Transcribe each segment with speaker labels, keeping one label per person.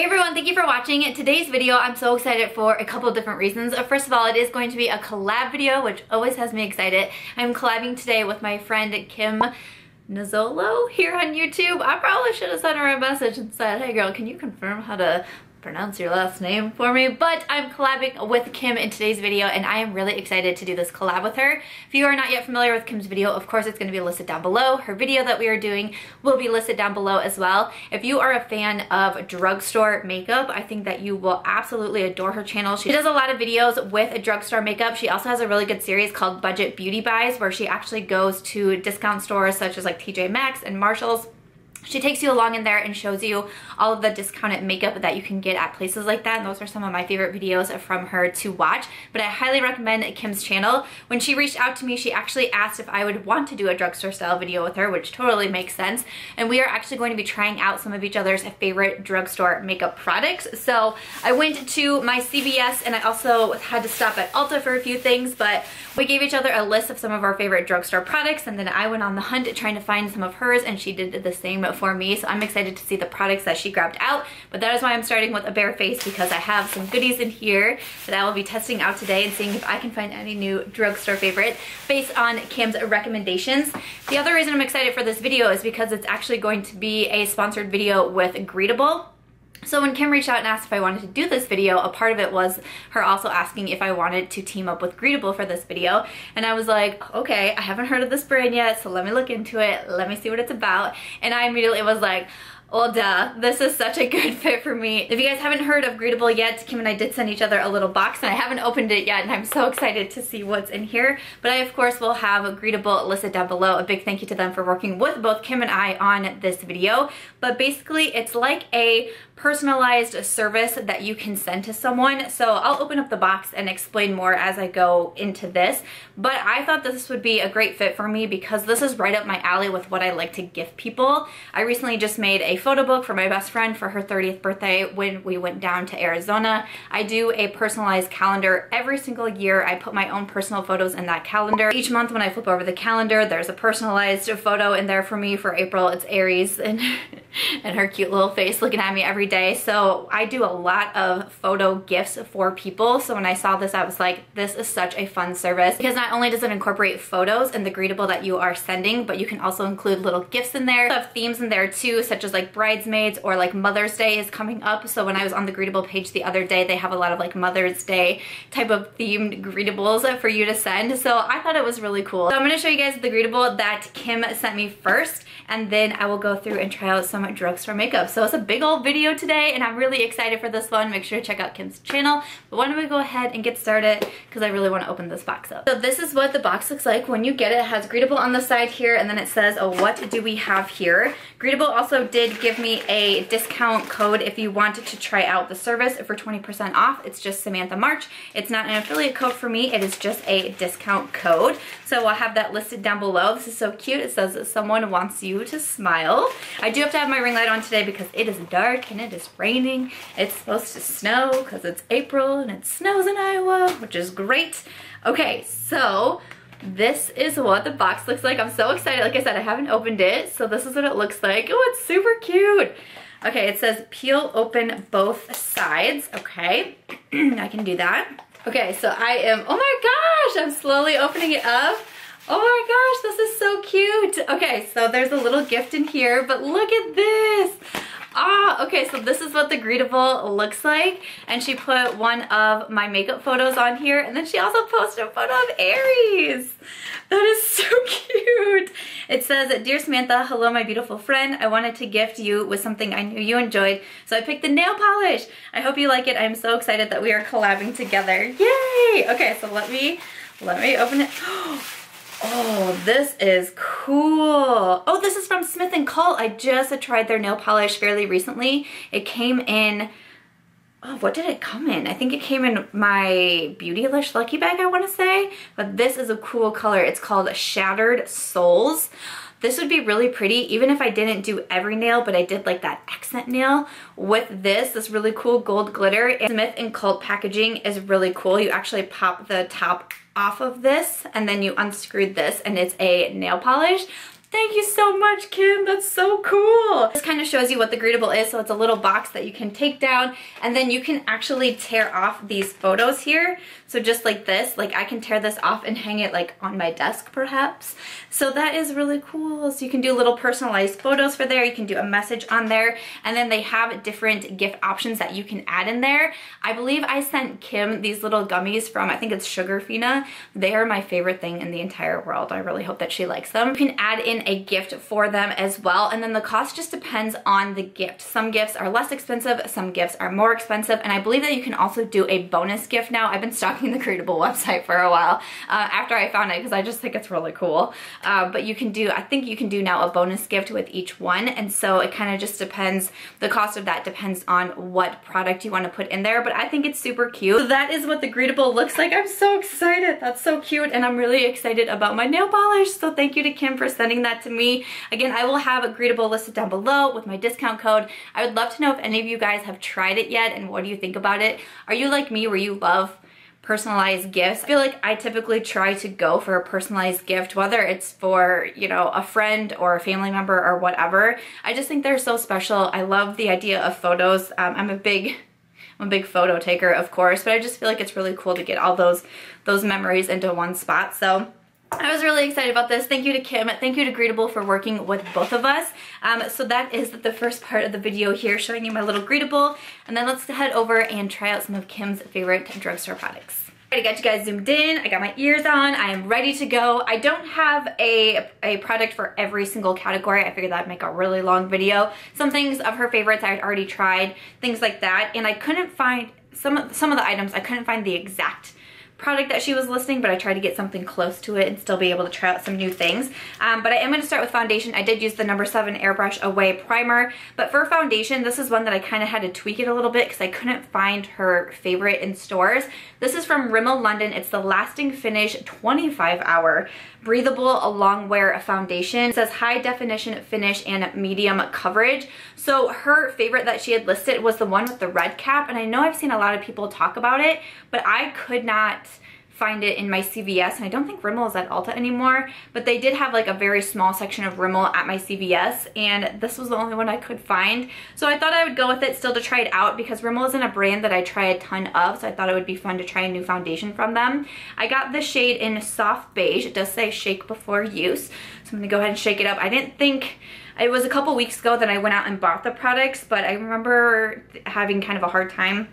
Speaker 1: Hey everyone, thank you for watching today's video. I'm so excited for a couple of different reasons. First of all, it is going to be a collab video, which always has me excited. I'm collabing today with my friend Kim NUZZOLO'S here on YouTube. I probably should have sent her a message and said, hey girl, can you confirm how to pronounce your last name for me? But I'm collabing with Kim in today's video and I am really excited to do this collab with her. If you are not yet familiar with Kim's video, of course it's going to be listed down below. Her video that we are doing will be listed down below as well. If you are a fan of drugstore makeup, I think that you will absolutely adore her channel. She does a lot of videos with drugstore makeup. She also has a really good series called Budget Beauty Buys where she actually goes to discount stores such as like TJ Maxx and Marshall's. She takes you along in there and shows you all of the discounted makeup that you can get at places like that, and those are some of my favorite videos from her to watch. But I highly recommend Kim's channel. When she reached out to me, she actually asked if I would want to do a drugstore style video with her, which totally makes sense. And we are actually going to be trying out some of each other's favorite drugstore makeup products. So I went to my CVS and I also had to stop at Ulta for a few things, but we gave each other a list of some of our favorite drugstore products, and then I went on the hunt trying to find some of hers, and she did the same for me. So I'm excited to see the products that she grabbed out, but that is why I'm starting with a bare face, because I have some goodies in here that I will be testing out today and seeing if I can find any new drugstore favorite based on Kim's recommendations. The other reason I'm excited for this video is because it's actually going to be a sponsored video with Breathable. So when Kim reached out and asked if I wanted to do this video, a part of it was her also asking if I wanted to team up with Breathable for this video. And I was like, okay, I haven't heard of this brand yet, so let me look into it. Let me see what it's about. And I immediately was like, well, duh, this is such a good fit for me. If you guys haven't heard of Breathable yet, Kim and I did send each other a little box and I haven't opened it yet and I'm so excited to see what's in here. But I, of course, will have Breathable listed down below. A big thank you to them for working with both Kim and I on this video. But basically, it's like a personalized service that you can send to someone. So I'll open up the box and explain more as I go into this. But I thought this would be a great fit for me because this is right up my alley with what I like to gift people. I recently just made a photo book for my best friend for her 30th birthday when we went down to Arizona. I do a personalized calendar every single year. I put my own personal photos in that calendar. Each month when I flip over the calendar, there's a personalized photo in there for me. For April, it's Aries and her cute little face looking at me every day. So I do a lot of photo gifts for people. So when I saw this, I was like, this is such a fun service because not only does it incorporate photos in the Breathable that you are sending, but you can also include little gifts in there. I have themes in there too, such as like bridesmaids or like Mother's Day is coming up. So when I was on the Breathable page the other day, they have a lot of like Mother's Day type of themed Breathables for you to send. So I thought it was really cool. So I'm going to show you guys the Breathable that Kim sent me first, and then I will go through and try out some drugstore makeup. So it's a big old video today and I'm really excited for this one. Make sure to check out Kim's channel. But why don't we go ahead and get started because I really want to open this box up. So this is what the box looks like when you get it. It has Breathable on the side here, and then it says, oh, what do we have here? Breathable also did give me a discount code if you wanted to try out the service for 20% off. It's just Samantha March. It's not an affiliate code for me. It is just a discount code. So I'll have that listed down below. This is so cute. It says that someone wants you to smile. I do have to have my ring light on today because it is dark and it is raining. It's supposed to snow because it's April and it snows in Iowa, which is great. Okay, so this is what the box looks like. I'm so excited. Like I said, I haven't opened it, so this is what it looks like. Oh, it's super cute. Okay, it says peel open both sides. Okay, I can do that. Okay, so I am, oh my gosh, I'm slowly opening it up. Oh my gosh, this is so cute. Okay, so there's a little gift in here, but look at this. Ah, okay, so this is what the Breathable looks like, and she put one of my makeup photos on here, and then she also posted a photo of Aries. That is so cute. It says, Dear Samantha, hello my beautiful friend. I wanted to gift you with something I knew you enjoyed, so I picked the nail polish. I hope you like it. I'm so excited that we are collabing together. Yay! Okay, so let me open it. Oh, this is cool. Oh, this is from Smith & Co. I just tried their nail polish fairly recently. It came in, oh, what did it come in? I think it came in my Beautylish Lucky Bag, I want to say. But this is a cool color. It's called Shattered Souls. This would be really pretty even if I didn't do every nail, but I did like that accent nail with this really cool gold glitter. And Smith & Co. packaging is really cool. You actually pop the top off of this and then you unscrewed this and it's a nail polish. Thank you so much, Kim. That's so cool. This kind of shows you what the Greetable is. So it's a little box that you can take down, and then you can actually tear off these photos here. So just like this, like I can tear this off and hang it like on my desk perhaps. So that is really cool. So you can do little personalized photos for there. You can do a message on there, and then they have different gift options that you can add in there. I believe I sent Kim these little gummies from, I think it's Sugarfina. They are my favorite thing in the entire world. I really hope that she likes them. You can add in a gift for them as well, and then the cost just depends on the gift. Some gifts are less expensive, some gifts are more expensive, and I believe that you can also do a bonus gift now. I've been stalking the Greetable website for a while after I found it because I just think it's really cool. But you can do, I think you can do now a bonus gift with each one, and so it kind of just depends, the cost of that depends on what product you want to put in there, but I think it's super cute. So that is what the Greetable looks like. I'm so excited. That's so cute, and I'm really excited about my nail polish, so thank you to Kim for sending that to me. Again, I will have a Greetable listed down below with my discount code. I would love to know if any of you guys have tried it yet and what do you think about it. Are you like me where you love personalized gifts? I feel like I typically try to go for a personalized gift, whether it's for, you know, a friend or a family member or whatever. I just think they're so special. I love the idea of photos. I'm a big photo taker, of course, but I just feel like it's really cool to get all those memories into one spot. So I was really excited about this. Thank you to Kim. Thank you to Greetable for working with both of us. So that is the first part of the video here, showing you my little Greetable. And then let's head over and try out some of Kim's favorite drugstore products. I got you guys zoomed in. I got my ears on. I am ready to go. I don't have a product for every single category. I figured that'd make a really long video. Some things of her favorites I had already tried, things like that. And I couldn't find, some of the items, I couldn't find the exact product that she was listing, but I tried to get something close to it and still be able to try out some new things. But I am going to start with foundation. I did use the No. 7 Airbrush Away Primer, but for foundation, this is one that I kind of had to tweak it a little bit because I couldn't find her favorite in stores. This is from Rimmel London. It's the Lasting Finish 25-Hour Breathable Long Wear Foundation. It says high definition finish and medium coverage. So her favorite that she had listed was the one with the red cap, and I know I've seen a lot of people talk about it, but I could not find it in my CVS, and I don't think Rimmel is at Ulta anymore, but they did have like a very small section of Rimmel at my CVS, and this was the only one I could find. So I thought I would go with it still to try it out because Rimmel isn't a brand that I try a ton of, so I thought it would be fun to try a new foundation from them. I got the shade in Soft Beige. It does say shake before use, so I'm gonna go ahead and shake it up. I didn't think, it was a couple weeks ago that I went out and bought the products, but I remember having kind of a hard time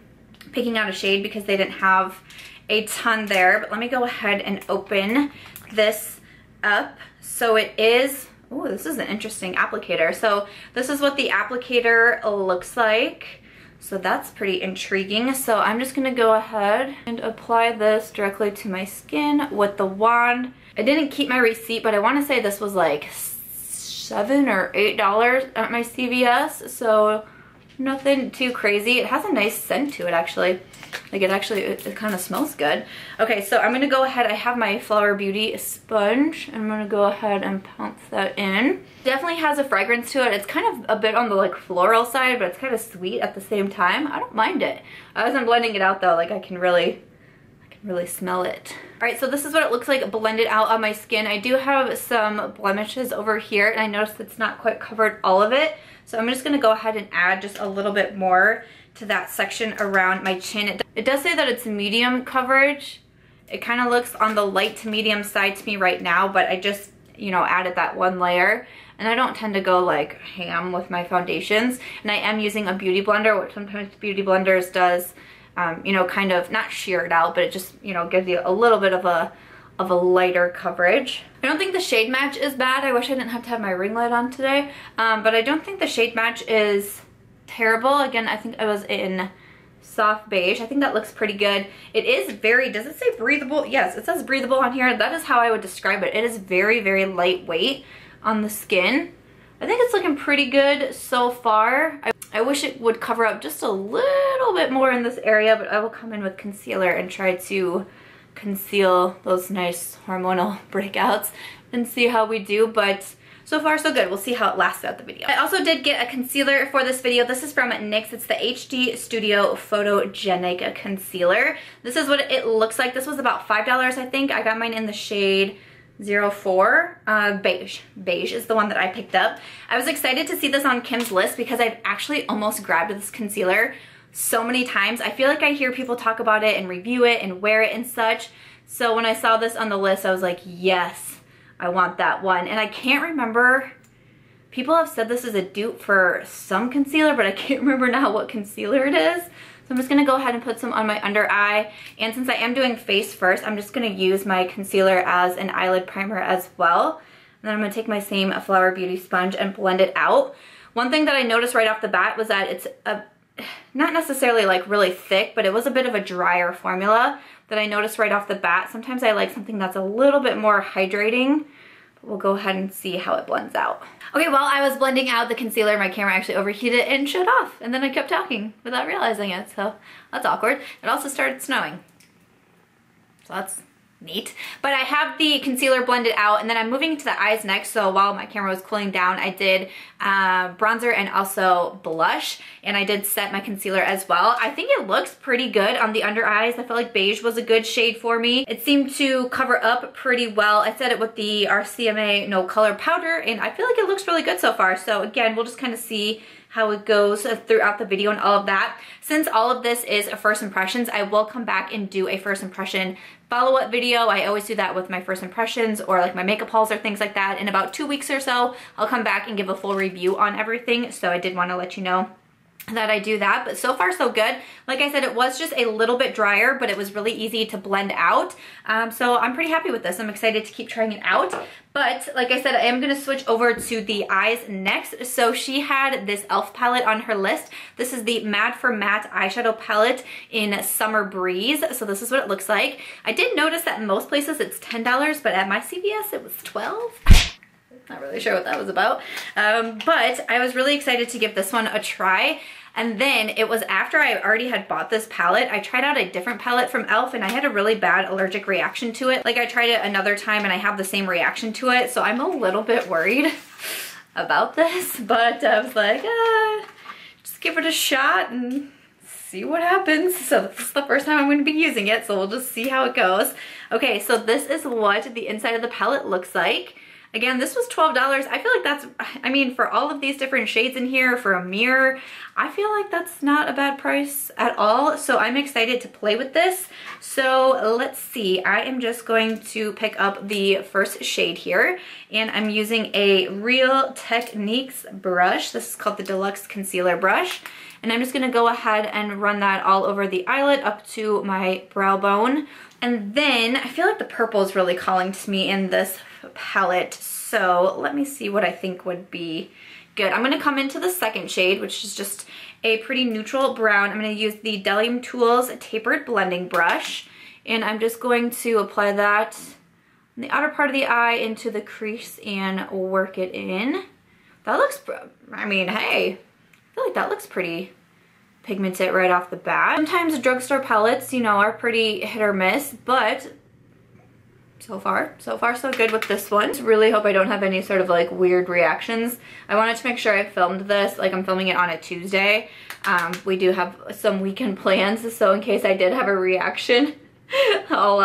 Speaker 1: picking out a shade because they didn't have a ton there. But let me go ahead and open this up. So it is, oh, this is an interesting applicator. So this is what the applicator looks like. So that's pretty intriguing. So I'm just gonna go ahead and apply this directly to my skin with the wand. I didn't keep my receipt, but I want to say this was like $7 or $8 at my CVS. So nothing too crazy. It has a nice scent to it actually. Like it kind of smells good. Okay, so I'm gonna go ahead. I have my Flower Beauty sponge. I'm gonna go ahead and pounce that in. Definitely has a fragrance to it. It's kind of a bit on the like floral side, but it's kind of sweet at the same time. I don't mind it. As I'm blending it out though, like I can really smell it. All right, so this is what it looks like blended out on my skin. I do have some blemishes over here, and I noticed it's not quite covered all of it. So I'm just gonna go ahead and add just a little bit more to that section around my chin. It does say that it's medium coverage. It kind of looks on the light to medium side to me right now, but I just, you know, added that one layer. And I don't tend to go like ham with my foundations. And I am using a beauty blender, which sometimes beauty blenders does, you know, kind of not shear it out, but it just, you know, gives you a little bit of a lighter coverage. I don't think the shade match is bad. I wish I didn't have to have my ring light on today, but I don't think the shade match is terrible. Again, I think I was in Soft Beige. I think that looks pretty good. It is very, does it say breathable? Yes, it says breathable on here. That is how I would describe it. It is very, very lightweight on the skin. I think it's looking pretty good so far. I wish it would cover up just a little bit more in this area, but I will come in with concealer and try to conceal those nice hormonal breakouts and see how we do. But so far so good. We'll see how it lasts throughout the video. I also did get a concealer for this video. This is from NYX. It's the HD Studio Photogenic Concealer. This is what it looks like. This was about $5, I think. I got mine in the shade 04 beige. Beige is the one that I picked up. I was excited to see this on Kim's list because I've actually almost grabbed this concealer so many times. I feel like I hear people talk about it and review it and wear it and such. So when I saw this on the list, I was like, yes, I want that one. And I can't remember, people have said this is a dupe for some concealer, but I can't remember now what concealer it is. So I'm just gonna go ahead and put some on my under eye. And since I am doing face first, I'm just gonna use my concealer as an eyelid primer as well. And then I'm gonna take my same Flower Beauty sponge and blend it out. One thing that I noticed right off the bat was that it's not necessarily like really thick, but it was a bit of a drier formula that I noticed right off the bat. Sometimes I like something that's a little bit more hydrating. We'll go ahead and see how it blends out. Okay, while I was blending out the concealer, my camera actually overheated and shut off, and then I kept talking without realizing it, so that's awkward. It also started snowing, so that's neat. But I have the concealer blended out, and then I'm moving to the eyes next, so while my camera was cooling down, I did bronzer and also blush, and I did set my concealer as well. I think it looks pretty good on the under eyes. I felt like beige was a good shade for me. It seemed to cover up pretty well. I set it with the RCMA No Color Powder, and I feel like it looks really good so far. So again, we'll just kind of see how it goes throughout the video and all of that. Since all of this is first impressions, I will come back and do a first impression follow-up video. I always do that with my first impressions or like my makeup hauls or things like that. In about 2 weeks or so, I'll come back and give a full review on everything. So I did want to let you know that I do that, but so far so good. Like I said, it was just a little bit drier, but it was really easy to blend out. So I'm pretty happy with this. I'm excited to keep trying it out. But like I said, I am gonna switch over to the eyes next. So she had this e.l.f. palette on her list. This is the Mad for Matte eyeshadow palette in Summer Breeze. So this is what it looks like. I did notice that in most places it's $10, but at my CVS it was $12. Not really sure what that was about. But I was really excited to give this one a try. And then it was after I already had bought this palette, I tried out a different palette from e.l.f. and I had a really bad allergic reaction to it. Like I tried it another time and I have the same reaction to it. So I'm a little bit worried about this, but I was like, just give it a shot and see what happens. So this is the first time I'm going to be using it, so we'll just see how it goes. Okay, so this is what the inside of the palette looks like. Again, this was $12. I feel like that's, I mean, for all of these different shades in here, for a mirror, I feel like that's not a bad price at all. So I'm excited to play with this. So let's see, I am just going to pick up the first shade here, and I'm using a Real Techniques brush. This is called the Deluxe Concealer Brush. And I'm just gonna go ahead and run that all over the eyelid up to my brow bone. And then I feel like the purple is really calling to me in this palette. So let me see what I think would be good. I'm gonna come into the second shade, which is just a pretty neutral brown. I'm gonna use the Bdellium Tools Tapered Blending Brush. And I'm just going to apply that on the outer part of the eye into the crease and work it in. That looks, I mean, hey, I feel like that looks pretty pigmented right off the bat. Sometimes drugstore palettes, you know, are pretty hit or miss, but so far so good with this one. Really hope I don't have any sort of like weird reactions. I wanted to make sure I filmed this, like I'm filming it on a Tuesday. We do have some weekend plans, so in case I did have a reaction, I'll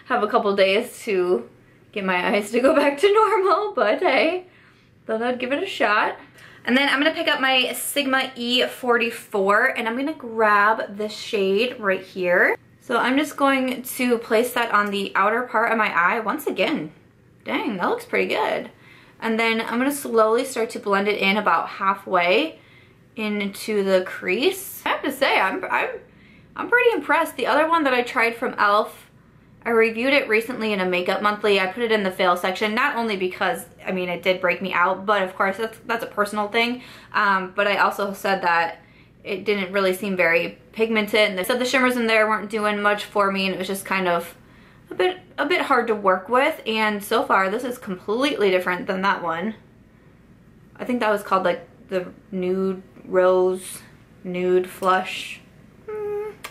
Speaker 1: have a couple days to get my eyes to go back to normal, but hey, thought I'd give it a shot. And then I'm gonna pick up my Sigma E44 and I'm gonna grab this shade right here. So I'm just going to place that on the outer part of my eye once again. Dang, that looks pretty good. And then I'm gonna slowly start to blend it in about halfway into the crease. I have to say, I'm pretty impressed. The other one that I tried from e.l.f., I reviewed it recently in a makeup monthly. I put it in the fail section, not only because, I mean, it did break me out, but of course that's a personal thing. But I also said that it didn't really seem very pigmented, and they said the shimmers in there weren't doing much for me, and it was just kind of a bit hard to work with. And so far, this is completely different than that one. I think that was called like the Nude Rose Nude Flush.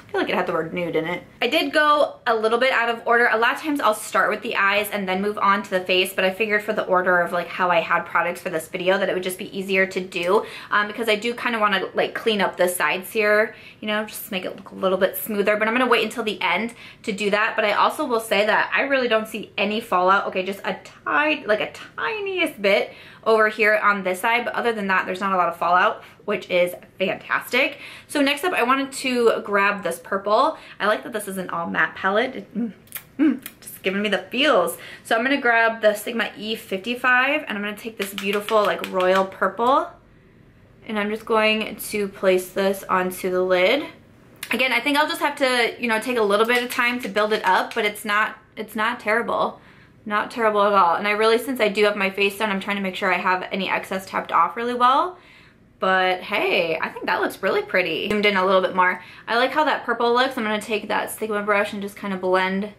Speaker 1: I feel like it had the word nude in it. I did go a little bit out of order. A lot of times I'll start with the eyes and then move on to the face, but I figured for the order of like how I had products for this video that it would just be easier to do because I do kind of want to like clean up the sides here, you know, just make it look a little bit smoother, but I'm going to wait until the end to do that. But I also will say that I really don't see any fallout. Okay, just a tiniest bit over here on this side, but other than that, there's not a lot of fallout, which is fantastic. So next up, I wanted to grab this purple. I like that this is an all matte palette. Just giving me the feels. So I'm gonna grab the Sigma E35 and I'm gonna take this beautiful like royal purple and I'm just going to place this onto the lid. Again, I think I'll just have to, you know, take a little bit of time to build it up, but it's not terrible. Not terrible at all. And I really, since I do have my face done, I'm trying to make sure I have any excess tapped off really well. But hey, I think that looks really pretty. Zoomed in a little bit more. I like how that purple looks. I'm gonna take that Sigma brush and just kind of blend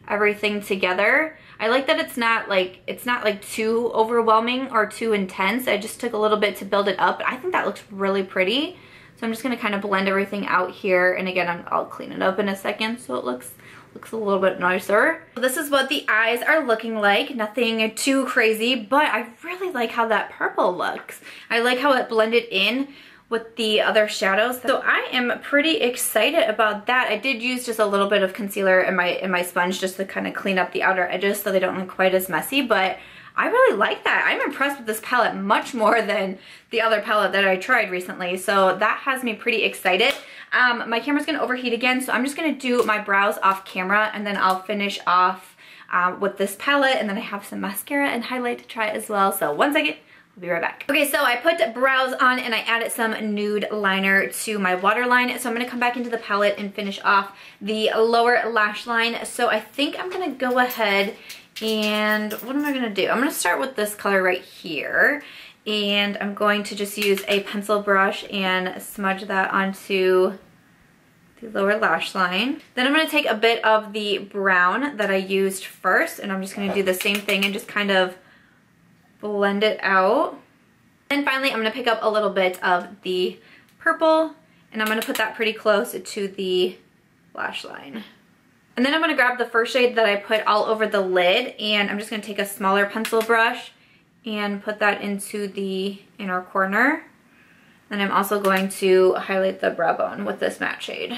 Speaker 1: everything together. I like that it's not like too overwhelming or too intense. I just took a little bit to build it up. I think that looks really pretty. So I'm just gonna kind of blend everything out here. And again, I'll clean it up in a second so it looks a little bit nicer. So this is what the eyes are looking like. Nothing too crazy, but I really like how that purple looks. I like how it blended in with the other shadows. So I am pretty excited about that. I did use just a little bit of concealer in my sponge just to kind of clean up the outer edges so they don't look quite as messy, but I really like that. I'm impressed with this palette much more than the other palette that I tried recently. So that has me pretty excited. My camera's gonna overheat again, so I'm just gonna do my brows off camera and then I'll finish off with this palette, and then I have some mascara and highlight to try as well. So one second, I'll be right back. Okay, so I put brows on and I added some nude liner to my waterline. So I'm gonna come back into the palette and finish off the lower lash line. So I think I'm gonna go ahead and what am I gonna do? I'm gonna start with this color right here. And I'm going to just use a pencil brush and smudge that onto the lower lash line. Then I'm going to take a bit of the brown that I used first, and I'm just going to do the same thing and just kind of blend it out. And finally, I'm going to pick up a little bit of the purple, and I'm going to put that pretty close to the lash line. And then I'm going to grab the first shade that I put all over the lid, and I'm just going to take a smaller pencil brush and put that into the inner corner. And I'm also going to highlight the brow bone with this matte shade.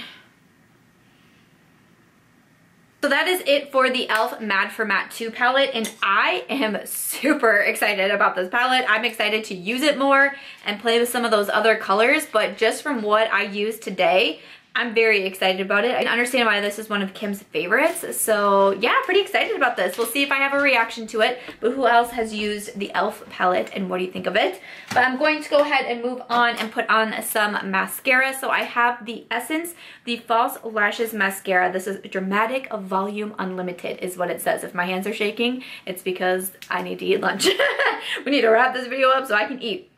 Speaker 1: So that is it for the e.l.f. Mad for Matte 2 palette, and I am super excited about this palette. I'm excited to use it more and play with some of those other colors, but just from what I used today, I'm very excited about it. I can understand why this is one of Kim's favorites. So yeah, pretty excited about this. We'll see if I have a reaction to it, but who else has used the e.l.f. palette and what do you think of it? But I'm going to go ahead and move on and put on some mascara. So I have the Essence, the False Lashes Mascara. This is Dramatic Volume Unlimited is what it says. If my hands are shaking, it's because I need to eat lunch. We need to wrap this video up so I can eat.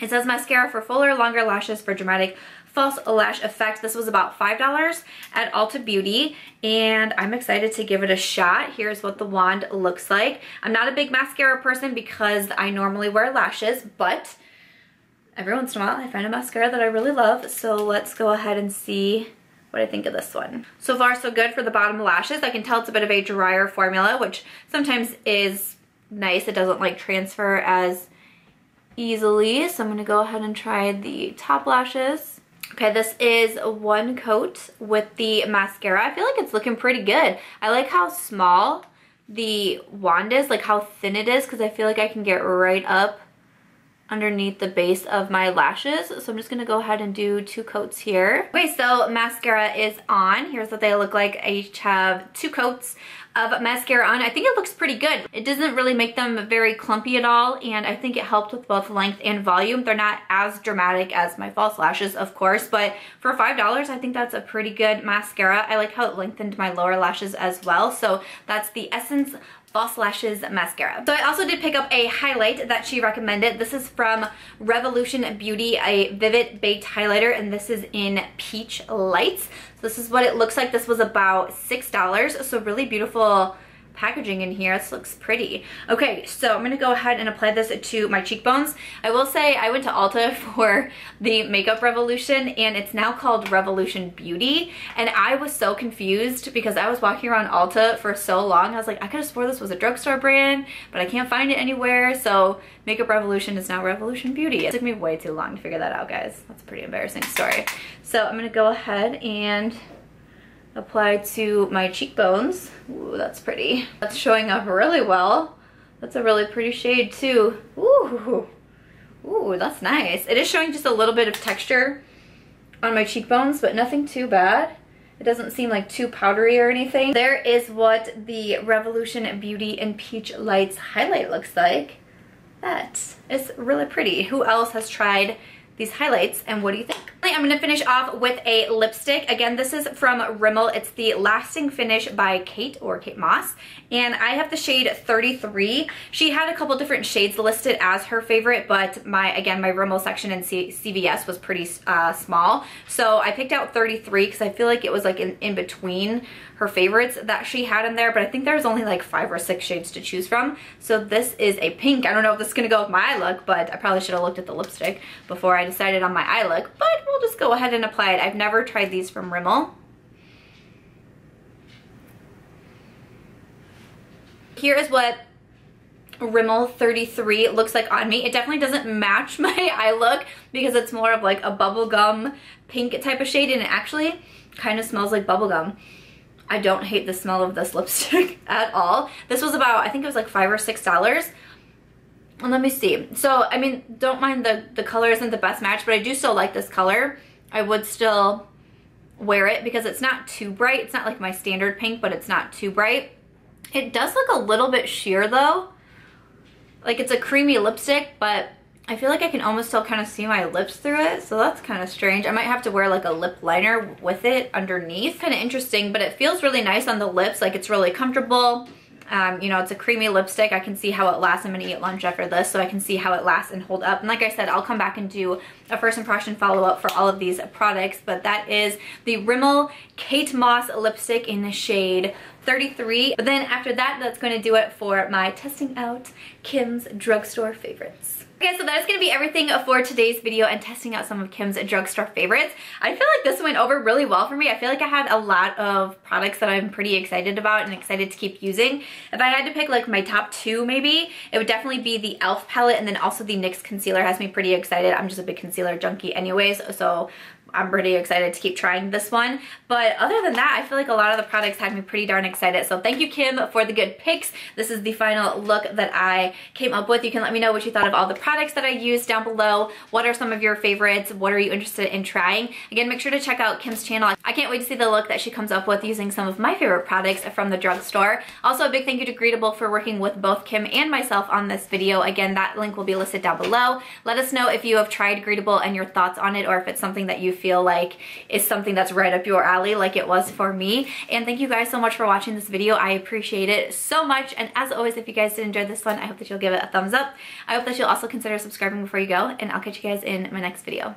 Speaker 1: It says mascara for fuller, longer lashes for dramatic false lash effect. This was about $5 at Ulta Beauty, and I'm excited to give it a shot. Here's what the wand looks like. I'm not a big mascara person because I normally wear lashes, but every once in a while I find a mascara that I really love. So let's go ahead and see what I think of this one. So far so good for the bottom lashes. I can tell it's a bit of a drier formula, which sometimes is nice. It doesn't like transfer as easily. So I'm gonna go ahead and try the top lashes. Okay, this is one coat with the mascara. I feel like it's looking pretty good. I like how small the wand is, like how thin it is, because I feel like I can get right up underneath the base of my lashes. So I'm just gonna go ahead and do 2 coats here. Okay, so mascara is on. Here's what they look like. I each have 2 coats of mascara on. I think it looks pretty good. It doesn't really make them very clumpy at all, and I think it helped with both length and volume. They're not as dramatic as my false lashes, of course, but for $5, I think that's a pretty good mascara. I like how it lengthened my lower lashes as well. So that's the Essence False Lashes Mascara. So I also did pick up a highlight that she recommended. This is from Revolution Beauty, a Vivid Baked Highlighter, and this is in Peach Lights. So this is what it looks like. This was about $6, so really beautiful packaging in here. This looks pretty. Okay, so I'm gonna go ahead and apply this to my cheekbones. I will say I went to Ulta for the Makeup Revolution, and it's now called Revolution Beauty, and I was so confused because I was walking around Ulta for so long. I was like, I could have swore this was a drugstore brand, but I can't find it anywhere. So Makeup Revolution is now Revolution Beauty. It took me way too long to figure that out, guys. That's a pretty embarrassing story. So I'm gonna go ahead and apply to my cheekbones. Ooh, that's pretty. That's showing up really well. That's a really pretty shade too. Ooh, ooh, that's nice. It is showing just a little bit of texture on my cheekbones, but nothing too bad. It doesn't seem like too powdery or anything. There is what the Revolution Beauty in Peach Lights highlight looks like. That is really pretty. Who else has tried these highlights, and what do you think? I'm gonna finish off with a lipstick. Again, this is from Rimmel. It's the Lasting Finish by Kate, or Kate Moss, and I have the shade 33. She had a couple different shades listed as her favorite, but my Rimmel section in CVS was pretty small, so I picked out 33 because I feel like it was like in between her favorites that she had in there, but I think there's only like 5 or 6 shades to choose from. So this is a pink. I don't know if this is gonna go with my eye look, but I probably should have looked at the lipstick before I decided on my eye look, but we'll just go ahead and apply it. I've never tried these from Rimmel. Here is what Rimmel 33 looks like on me. It definitely doesn't match my eye look because it's more of like a bubblegum pink type of shade, and it actually kind of smells like bubblegum. I don't hate the smell of this lipstick at all. This was about, I think it was like $5 or $6. And let me see. So, I mean, don't mind the color isn't the best match, but I do still like this color. I would still wear it because it's not too bright. It's not like my standard pink, but it's not too bright. It does look a little bit sheer though. Like it's a creamy lipstick, but I feel like I can almost still kind of see my lips through it, so that's kind of strange. I might have to wear like a lip liner with it underneath. Kind of interesting, but it feels really nice on the lips. Like it's really comfortable. You know, it's a creamy lipstick. I can see how it lasts. I'm gonna eat lunch after this, so I can see how it lasts and hold up. And like I said, I'll come back and do a first impression follow-up for all of these products, but that is the Rimmel Kate Moss lipstick in the shade 33. But then after that, that's going to do it for my testing out Kim's drugstore favorites. Okay, so that is going to be everything for today's video and testing out some of Kim's drugstore favorites. I feel like this went over really well for me. I feel like I had a lot of products that I'm pretty excited about and excited to keep using. If I had to pick like my top 2 maybe, it would definitely be the e.l.f. palette, and then also the NYX concealer has me pretty excited. I'm just a big concealer junkie anyways, so I'm pretty excited to keep trying this one. But other than that, I feel like a lot of the products had me pretty darn excited. So thank you, Kim, for the good picks. This is the final look that I came up with. You can let me know what you thought of all the products that I used down below. What are some of your favorites? What are you interested in trying? Again, make sure to check out Kim's channel. I can't wait to see the look that she comes up with using some of my favorite products from the drugstore. Also, a big thank you to Breathable for working with both Kim and myself on this video. Again, that link will be listed down below. Let us know if you have tried Breathable and your thoughts on it, or if it's something that you feel like is something that's right up your alley like it was for me. And thank you guys so much for watching this video. I appreciate it so much. And as always, if you guys did enjoy this one, I hope that you'll give it a thumbs up. I hope that you'll also consider subscribing before you go, and I'll catch you guys in my next video.